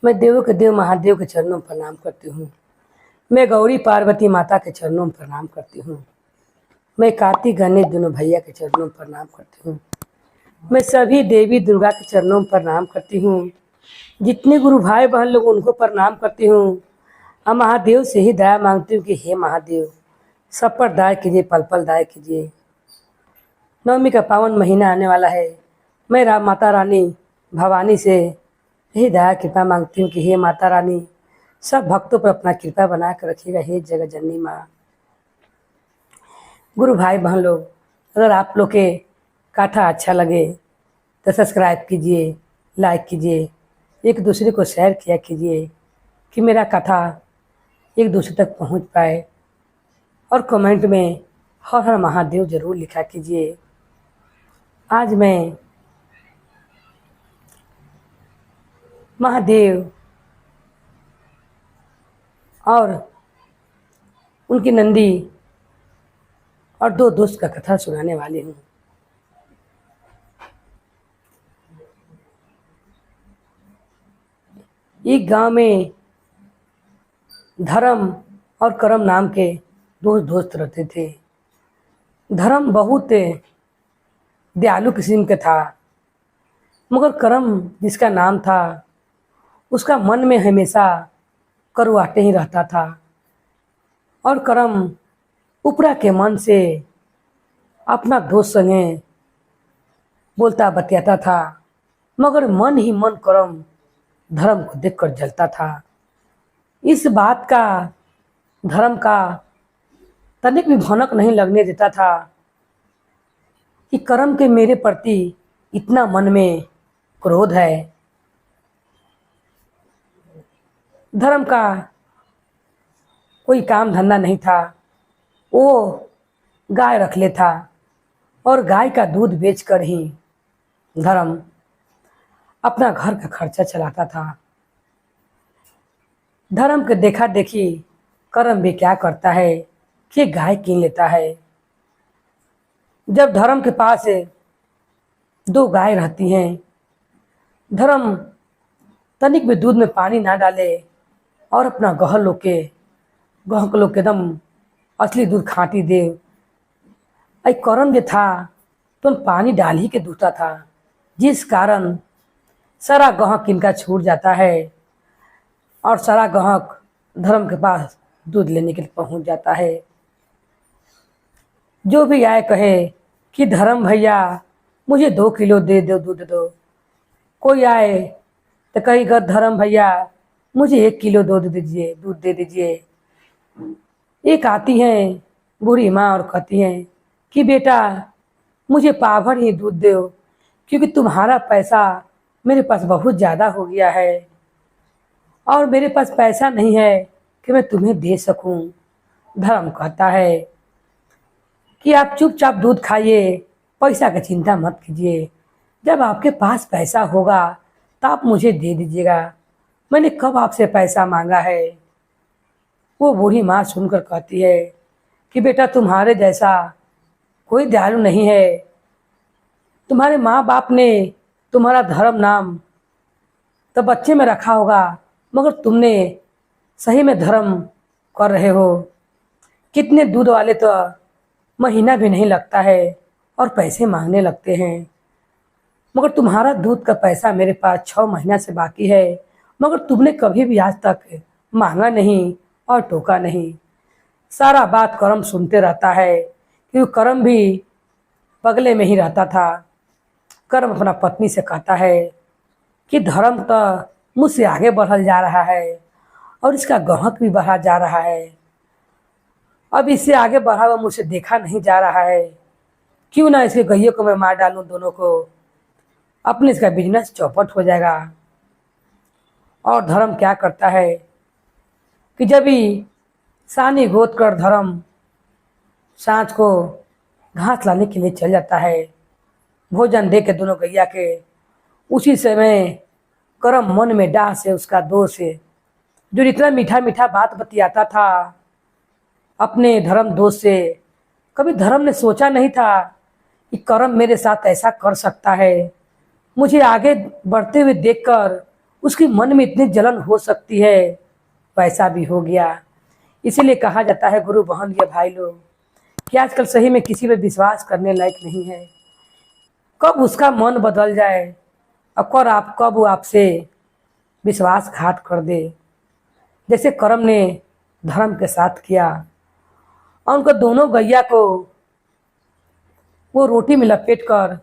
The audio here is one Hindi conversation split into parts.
मैं देवों के देव महादेव के चरणों में प्रणाम करती हूँ। मैं गौरी पार्वती माता के चरणों में प्रणाम करती हूँ। मैं कार्तिक गणेश दोनों भैया के चरणों में प्रणाम करती हूँ। मैं सभी देवी दुर्गा के चरणों में प्रणाम करती हूँ। जितने गुरु भाई बहन लोग उनको प्रणाम करती हूँ। और महादेव से ही दया मांगती हूँ कि हे महादेव सब पर दया कीजिए, पल पल दया कीजिए। नवमी का पावन महीना आने वाला है। मैं माता रानी भवानी से यही दया कृपा मांगती हूँ कि हे माता रानी सब भक्तों पर अपना कृपा बना कर रखिएगा। हे जगत जननी माँ। गुरु भाई बहन लोग, अगर आप लोग के कथा अच्छा लगे तो सब्सक्राइब कीजिए, लाइक कीजिए, एक दूसरे को शेयर किया कीजिए कि मेरा कथा एक दूसरे तक पहुंच पाए। और कमेंट में हर हर महादेव जरूर लिखा कीजिए। आज मैं महादेव और उनकी नंदी और दो दोस्त का कथा सुनाने वाली हूँ। एक गांव में धर्म और करम नाम के दो दोस्त रहते थे। धर्म बहुत दयालु किस्म का था, मगर करम जिसका नाम था उसका मन में हमेशा करुआटे ही रहता था। और करम उपरा के मन से अपना दोस्त संगे बोलता बतियाता था, मगर मन ही मन करम धर्म को देखकर जलता था। इस बात का धर्म का तनिक भी भनक नहीं लगने देता था कि करम के मेरे प्रति इतना मन में क्रोध है। धर्म का कोई काम धंधा नहीं था। वो गाय रख ले था और गाय का दूध बेचकर ही धर्म अपना घर का खर्चा चलाता था। धर्म के देखा देखी करम भी क्या करता है कि गाय कीन लेता है। जब धर्म के पास दो गाय रहती हैं, धर्म तनिक भी दूध में पानी ना डाले और अपना गह लोग के एकदम असली दूध खाटी दे। आई करम जो था तो पानी डाल ही के दूता था, जिस कारण सारा गहक इनका छूट जाता है और सारा गहक धर्म के पास दूध लेने के लिए पहुंच जाता है। जो भी आए कहे कि धर्म भैया मुझे 2 किलो दे दो, दूध दो। कोई आए तो कहेगा धर्म भैया मुझे 1 किलो दूध दीजिए, दूध दे दीजिए। एक आती हैं बूढ़ी माँ और कहती हैं कि बेटा मुझे पाभर ही दूध दो, क्योंकि तुम्हारा पैसा मेरे पास बहुत ज़्यादा हो गया है और मेरे पास पैसा नहीं है कि मैं तुम्हें दे सकूं। धर्म कहता है कि आप चुपचाप दूध खाइए, पैसा की चिंता मत कीजिए। जब आपके पास पैसा होगा तो आप मुझे दे दीजिएगा। मैंने कब आपसे पैसा मांगा है। वो बूढ़ी माँ सुनकर कहती है कि बेटा तुम्हारे जैसा कोई दयालु नहीं है। तुम्हारे माँ बाप ने तुम्हारा धर्म नाम तो बच्चे में रखा होगा, मगर तुमने सही में धर्म कर रहे हो। कितने दूध वाले तो महीना भी नहीं लगता है और पैसे मांगने लगते हैं, मगर तुम्हारा दूध का पैसा मेरे पास 6 महीना से बाकी है, मगर तुमने कभी भी आज तक मांगा नहीं और टोका नहीं। सारा बात करम सुनते रहता है, क्योंकि करम भी बगले में ही रहता था। करम अपना पत्नी से कहता है कि धर्म तो मुझसे आगे बढ़ल जा रहा है और इसका गहक भी बढ़ा जा रहा है। अब इससे आगे बढ़ा हुआ मुझसे देखा नहीं जा रहा है। क्यों ना इसके गैयों को मैं मार डालूं दोनों को, अपने इसका बिजनेस चौपट हो जाएगा। और धर्म क्या करता है कि जब भी सानी गोद कर धर्म सांझ को घास लाने के लिए चल जाता है, भोजन दे के दोनों गैया के, उसी समय करम मन में डाह से उसका दोष है जो इतना मीठा मीठा बात बतियाता था अपने धर्म दोस्त से। कभी धर्म ने सोचा नहीं था कि करम मेरे साथ ऐसा कर सकता है। मुझे आगे बढ़ते हुए देखकर उसके मन में इतनी जलन हो सकती है, वैसा भी हो गया। इसीलिए कहा जाता है गुरु बहन या भाई लोग कि आजकल सही में किसी पे विश्वास करने लायक नहीं है। कब उसका मन बदल जाए और कब वो आपसे विश्वासघात कर दे, जैसे कर्म ने धर्म के साथ किया। और उनको दोनों गैया को वो रोटी में लपेट कर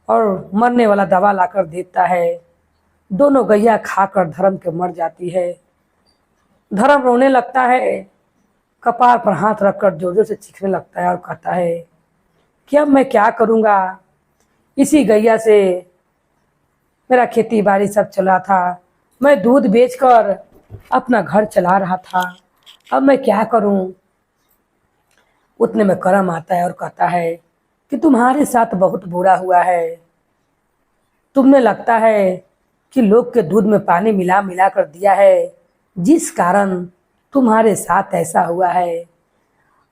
और मरने वाला दवा लाकर देता है। दोनों गैया खाकर धर्म के मर जाती है। धर्म रोने लगता है, कपार पर हाथ रखकर जोर जोर से चीखने लगता है और कहता है कि अब मैं क्या करूँगा। इसी गैया से मेरा खेती बाड़ी सब चला था, मैं दूध बेचकर अपना घर चला रहा था, अब मैं क्या करूं। उतने में कर्म आता है और कहता है कि तुम्हारे साथ बहुत बुरा हुआ है। तुमने लगता है कि लोग के दूध में पानी मिला मिला कर दिया है, जिस कारण तुम्हारे साथ ऐसा हुआ है।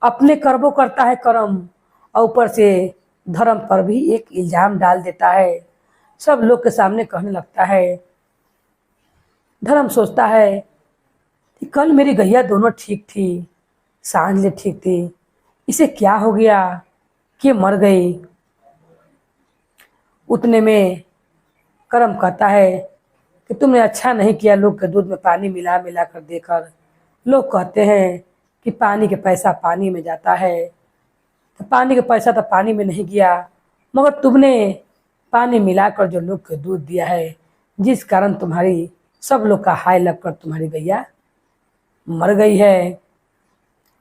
अपने कर्मों करता है कर्म और ऊपर से धर्म पर भी एक इल्जाम डाल देता है। सब लोग के सामने कहने लगता है। धर्म सोचता है कि कल मेरी गैया दोनों ठीक थी, सांझले ठीक थी, इसे क्या हो गया कि मर गई। उतने में कर्म कहता है कि तुमने अच्छा नहीं किया लोग के दूध में पानी मिला मिला कर देकर। लोग कहते हैं कि पानी के पैसा पानी में जाता है, तो पानी का पैसा तो पानी में नहीं गया, मगर तुमने पानी मिलाकर जो लोग को दूध दिया है, जिस कारण तुम्हारी सब लोग का हाय लगकर तुम्हारी गैया मर गई है।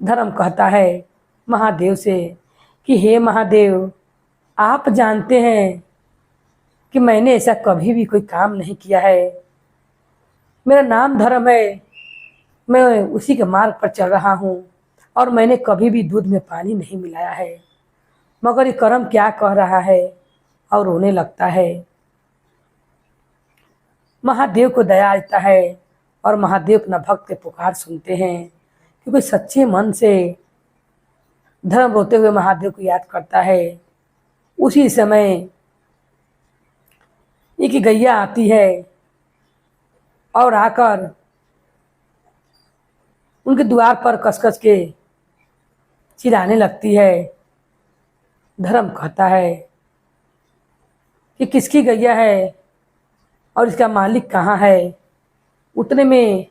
धर्म कहता है महादेव से कि हे महादेव, आप जानते हैं कि मैंने ऐसा कभी भी कोई काम नहीं किया है। मेरा नाम धर्म है, मैं उसी के मार्ग पर चल रहा हूँ और मैंने कभी भी दूध में पानी नहीं मिलाया है, मगर ये कर्म क्या कह रहा है। और रोने लगता है। महादेव को दया आता है और महादेव अपना भक्त के पुकार सुनते हैं, क्योंकि सच्चे मन से धर्म रोते हुए महादेव को याद करता है। उसी समय एक गैया आती है और आकर उनके द्वार पर कसकस के चिल्लाने लगती है। धर्म कहता है कि किसकी गैया है और इसका मालिक कहाँ है। उतने में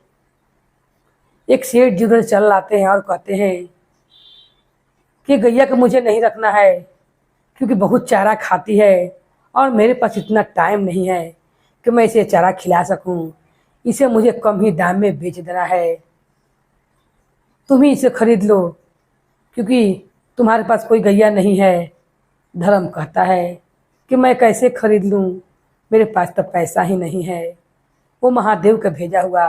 एक सेठ जी उधर चल आते हैं और कहते हैं कि गैया को मुझे नहीं रखना है, क्योंकि बहुत चारा खाती है और मेरे पास इतना टाइम नहीं है कि मैं इसे चारा खिला सकूं। इसे मुझे कम ही दाम में बेच देना है, तुम ही इसे खरीद लो, क्योंकि तुम्हारे पास कोई गैया नहीं है। धर्म कहता है कि मैं कैसे खरीद लूं, मेरे पास तो पैसा ही नहीं है। वो महादेव का भेजा हुआ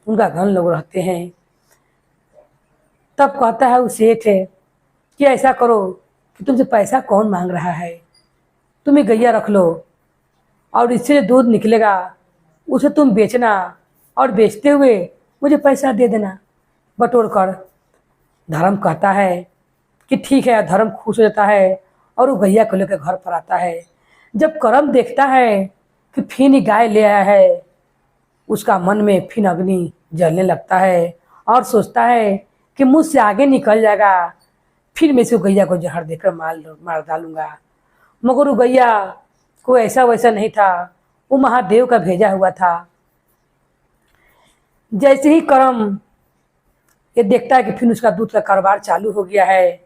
उनका घर लोग रहते हैं। तब कहता है उस सेठ है कि ऐसा करो कि तुमसे पैसा कौन मांग रहा है, तुम ही गैया रख लो और इससे जो दूध निकलेगा उसे तुम बेचना और बेचते हुए मुझे पैसा दे देना बटोर कर। धर्म कहता है कि ठीक है। धर्म खुश हो जाता है और वो गैया को लेकर घर पर आता है। जब कर्म देखता है कि फिर ही गाय ले आया है, उसका मन में फिर अग्नि जलने लगता है और सोचता है कि मुझसे आगे निकल जाएगा, फिर मैं इसे गैया को जहर देकर मार डालूंगा। मगर वो गैया को ऐसा वैसा नहीं था, वो महादेव का भेजा हुआ था। जैसे ही कर्म ये देखता है कि फिर उसका दूध का कारोबार चालू हो गया है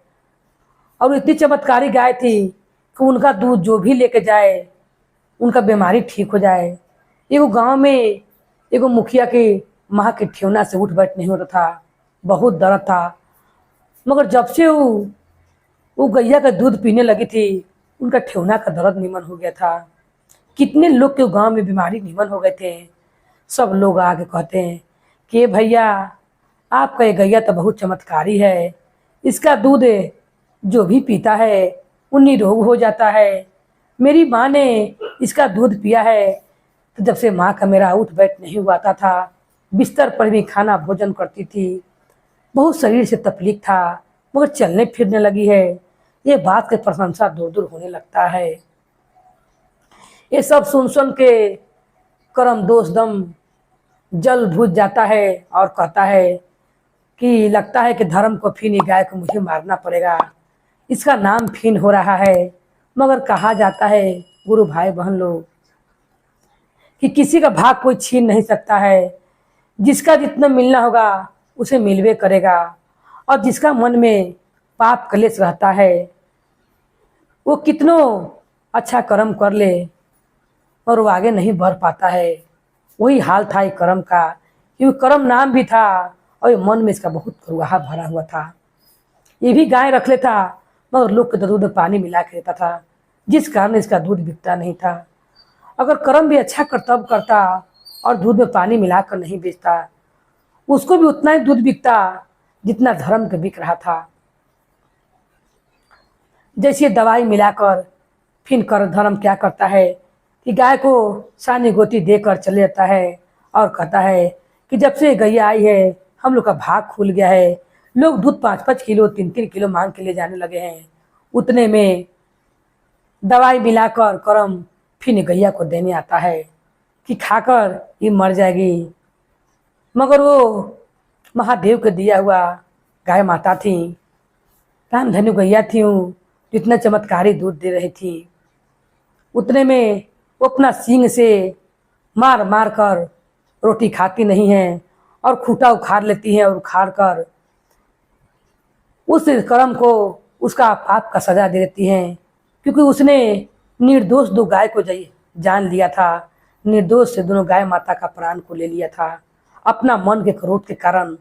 और इतनी चमत्कारी गाय थी कि उनका दूध जो भी लेके जाए उनका बीमारी ठीक हो जाए। एगो गांव में एगो मुखिया के माँ के ठेवना से उठ बैठ नहीं होता था, बहुत दर्द था। मगर जब से वो गैया का दूध पीने लगी थी, उनका ठेवना का दर्द निमन हो गया था। कितने लोग के गांव में बीमारी निमन हो गए थे। सब लोग आके कहते हैं कि भैया आपका ये गैया तो बहुत चमत्कारी है, इसका दूध जो भी पीता है वो निरोग हो जाता है। मेरी माँ ने इसका दूध पिया है तो जब से माँ का मेरा उठ बैठ नहीं हुआ था, बिस्तर पर भी खाना भोजन करती थी, बहुत शरीर से तकलीफ था, मगर चलने फिरने लगी है। ये बात की प्रशंसा दूर दूर होने लगता है। ये सब सुन सुन के करम दोष दम जल भूज जाता है और कहता है कि लगता है कि धर्म को फिर ये गाय को मुझे मारना पड़ेगा, इसका नाम फिन हो रहा है। मगर कहा जाता है गुरु भाई बहन लोग कि किसी का भाग कोई छीन नहीं सकता है। जिसका जितना मिलना होगा उसे मिलवे करेगा, और जिसका मन में पाप कलेश रहता है वो कितनों अच्छा कर्म कर ले और वो आगे नहीं बढ़ पाता है। वही हाल था ये कर्म का, क्योंकि कर्म नाम भी था और ये मन में इसका बहुत करुआहा भरा हुआ था। ये भी गाय रख लेता मगर लोग के दूध में पानी मिला के देता था, जिस कारण इसका दूध बिकता नहीं था। अगर कर्म भी अच्छा कर्तव्य करता और दूध में पानी मिलाकर नहीं बेचता, उसको भी उतना ही दूध बिकता जितना धर्म के बिक रहा था। जैसे दवाई मिलाकर फिर कर धर्म क्या करता है कि गाय को सानी गोती देकर चले जाता है और कहता है कि जब से गैया आई है हम लोग का भाग खुल गया है। लोग दूध 5-5 किलो 3-3 किलो मांग के ले जाने लगे हैं। उतने में दवाई मिलाकर करम फिर गैया को देने आता है कि खाकर ये मर जाएगी। मगर वो महादेव के दिया हुआ गाय माता थी, राम धनु गैया थी, जितना चमत्कारी दूध दे रही थी। उतने में वो अपना सींग से मार मार कर रोटी खाती नहीं है और खूंटा उखाड़ लेती है और उखाड़ कर उस कर्म को उसका पाप का सजा दे देती हैं, क्योंकि उसने निर्दोष 2 गाय को जान लिया था। निर्दोष से दोनों गाय माता का प्राण को ले लिया था अपना मन के क्रोध के कारण।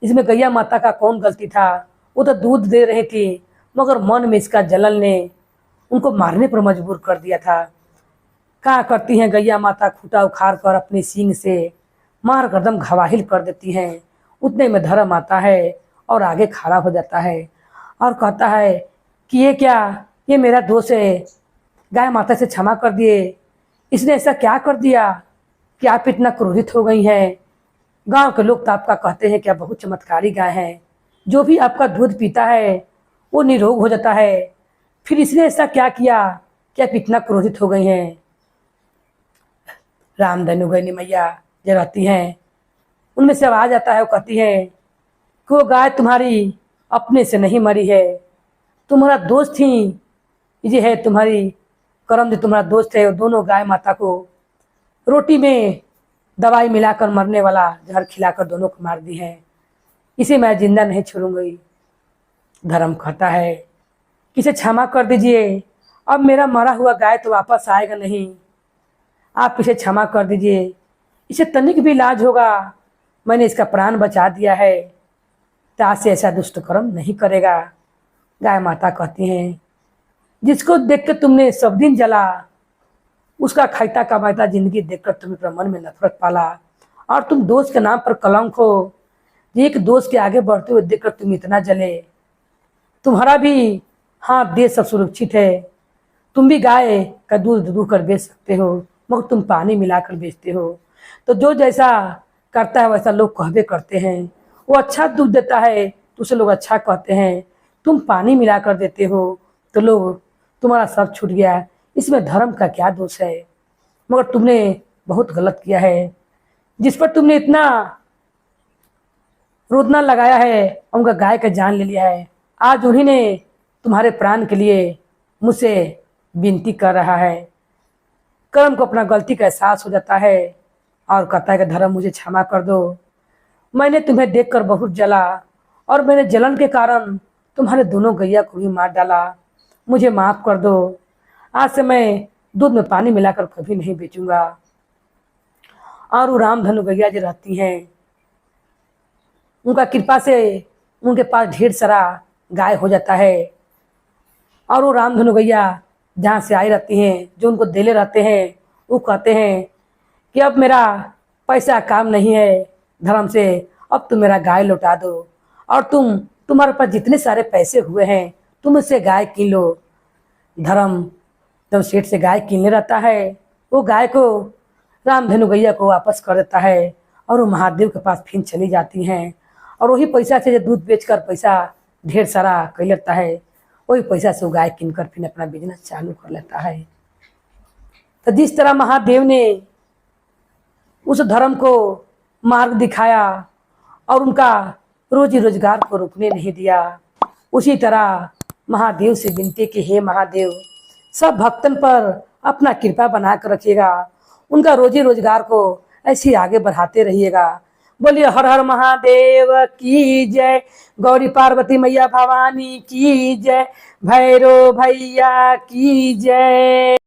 इसमें गैया माता का कौन गलती था? वो तो दूध दे रही थी, मगर मन में इसका जलन ने उनको मारने पर मजबूर कर दिया था। क्या करती हैं गैया माता? खूंटा उखाड़ कर अपने सींग से मार कर दम घवाहिल कर देती हैं। उतने में धर्म आता है और आगे खड़ा हो जाता है और कहता है कि ये क्या, ये मेरा दोष है, गाय माता से क्षमा कर दिए। इसने ऐसा क्या कर दिया कि आप इतना क्रोधित हो गई हैं? गांव के लोग तो आपका कहते हैं कि आप बहुत चमत्कारी गाय हैं, जो भी आपका दूध पीता है वो निरोग हो जाता है। फिर इसने ऐसा क्या किया कि आप इतना क्रोधित हो गई हैं? राम धनु गैनी मैया जो रहती हैं उनमें से आवाज आता है, वो कहती है कि वो गाय तुम्हारी अपने से नहीं मरी है, तुम्हारा दोस्त थी। ये है तुम्हारी कर्म जो तुम्हारा दोस्त है। वो दोनों गाय माता को रोटी में दवाई मिलाकर मरने वाला जहर खिलाकर दोनों को मार दी है। इसे मैं जिंदा नहीं छोड़ूंगी। धर्म कहता है कि इसे क्षमा कर दीजिए, अब मेरा मरा हुआ गाय तो वापस आएगा नहीं, आप इसे क्षमा कर दीजिए, इसे तनिक भी इलाज होगा, मैंने इसका प्राण बचा दिया है, तो आज से ऐसा दुष्ट कर्म नहीं करेगा। गाय माता कहती हैं जिसको देखकर तुमने सब दिन जला, उसका खाइता कमाता जिंदगी देखकर तुम्हें अपने मन में नफरत पाला, और तुम दोस्त के नाम पर कलंक हो। एक दोस्त के आगे बढ़ते हुए देखकर तुम इतना जले। तुम्हारा भी हाँ देश सब सुरक्षित है, तुम भी गाय का दूध दूध कर बेच सकते हो, मगर तुम पानी मिलाकर बेचते हो। तो जो जैसा करता है वैसा लोग कहबे करते हैं। वो अच्छा दूध देता है तो उसे लोग अच्छा कहते हैं, तुम पानी मिलाकर देते हो तो लोग तुम्हारा सब छूट गया। इसमें धर्म का क्या दोष है? मगर तुमने बहुत गलत किया है। जिस पर तुमने इतना रोदना लगाया है, उनका गाय का जान ले लिया है, आज उन्हीं ने तुम्हारे प्राण के लिए मुझसे विनती कर रहा है। कर्म को अपना गलती का एहसास हो जाता है और कहता है कि धर्म मुझे क्षमा कर दो, मैंने तुम्हें देखकर बहुत जला और मैंने जलन के कारण तुम्हारे दोनों गैया को भी मार डाला, मुझे माफ़ कर दो। आज से मैं दूध में पानी मिलाकर कभी नहीं बेचूंगा। और वो राम धनु गैया जो रहती हैं उनका कृपा से उनके पास ढेर सारा गाय हो जाता है, और वो राम धनु गैया जहाँ से आई रहती हैं, जो उनको देले रहते हैं, वो कहते हैं कि अब मेरा पैसा काम नहीं है धर्म से, अब तुम मेरा गाय लौटा दो, और तुम्हारे पास जितने सारे पैसे हुए हैं तुम उससे गाय कीन लो। धर्म जब सेठ से गाय कीनने रहता है, वो गाय को राम धनु गैया को वापस कर देता है और वो महादेव के पास फिर चली जाती हैं, और वही पैसा से जो दूध बेचकर पैसा ढेर सारा कर लेता है, वही पैसा से वो गाय कीनकर फिर अपना बिजनेस चालू कर लेता है। तो जिस तरह महादेव ने उस धर्म को मार्ग दिखाया और उनका रोजी रोजगार को रुकने नहीं दिया। उसी तरह महादेव से विनती की, हे महादेव, सब भक्तन पर अपना कृपा बना कर रखिएगा, उनका रोजी रोजगार को ऐसे आगे बढ़ाते रहिएगा। बोलिए हर हर महादेव की जय, गौरी पार्वती मैया भवानी की जय, भैरव भैया की जय।